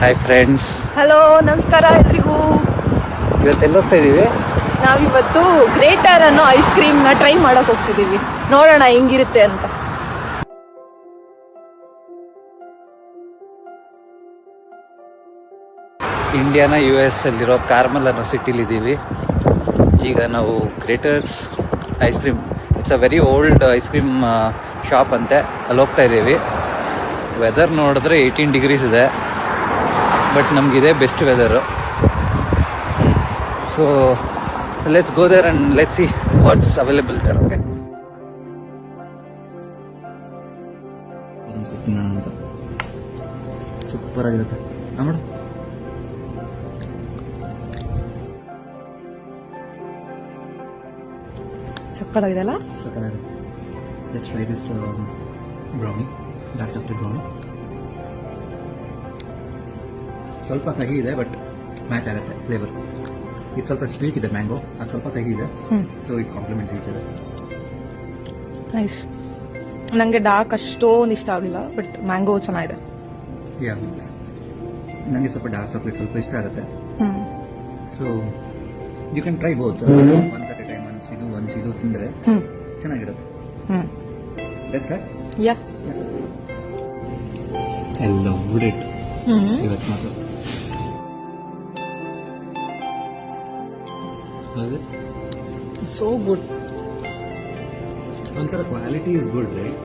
Hi friends, hello, ನಮಸ್ಕಾರ ಎಲ್ರಿಗೂ. ಇವತ್ತೆಲ್ಲ ಹೋಗ್ತಾ ಇದೀವಿ. ನಾವಿವತ್ತು ಗ್ರೇಟರ್ ಅನ್ನೋ ಐಸ್ ಕ್ರೀಮ್ನ ಟ್ರೈ ಮಾಡಕ್ ಹೋಗ್ತಿದೀವಿ. ನೋಡೋಣ ಹೆಂಗಿರುತ್ತೆ ಅಂತ. ಇಂಡಿಯಾನ US ಅಲ್ಲಿರೋ ಕಾರ್ಮಲ್ ಅನ್ನೋ ಸಿಟಿಲಿದ್ದೀವಿ. ಈಗ ನಾವು Greaters ice cream, it's a very old ice cream shop ಅಂತೆ, ಅಲ್ಲಿ ಹೋಗ್ತಾ ಇದ್ದೀವಿ. ವೆದರ್ ನೋಡಿದ್ರೆ 18 ಡಿಗ್ರೀಸ್ ಇದೆ, ಬಟ್ ನಮಗಿದೆ best weather. So let's go there and let's see what's available there. Okay, super ಆಗಿರುತ್ತೆ ಮೇಡಮ್. ಸಕ್ಕತ್ತಾಗಿದೆಲ್ಲ. Let's try this brownie, dark chocolate brownie. ಸ್ವಲ್ಪ ಕಹಿ ಇದೆ, ಬಟ್ ಮ್ಯಾಚ್ ಆಗುತ್ತೆ ಫ್ಲೇವರ್. ಇದು ಸ್ವಲ್ಪ ಸ್ವೀಟ್ ಇದೆ, ಮ್ಯಾಂಗೋ, ಅದು ಸ್ವಲ್ಪ ಕಹಿ ಇದೆ, so it compliments each other. Nice. ನನಗೆ ಡಾರ್ಕ್ ಅಷ್ಟೊಂದು ಇಷ್ಟ ಆಗಿಲ್ಲ, ಬಟ್ ಮ್ಯಾಂಗೋ ಚೆನ್ನಾಗಿದೆ. ಯಾ, ನನಗೆ ಸ್ವಲ್ಪ ಡಾರ್ಕ್ ಚಾಕ್ಲೇಟ್ ಸ್ವಲ್ಪ ಇಷ್ಟ ಆಗುತ್ತೆ. So you can try both once at a time. Once ಇದು ತಿಂದರೆ ಚೆನ್ನಾಗಿರುತ್ತೆ. Let's try. Yeah, I loved it. ಇವತ್ತು ಮಾತ್ರ ಸೋ ಗುಡ್. ಒಂಥರ ಕ್ವಾಲಿಟಿ ಇಸ್ ಗುಡ್, ರೈಟ್?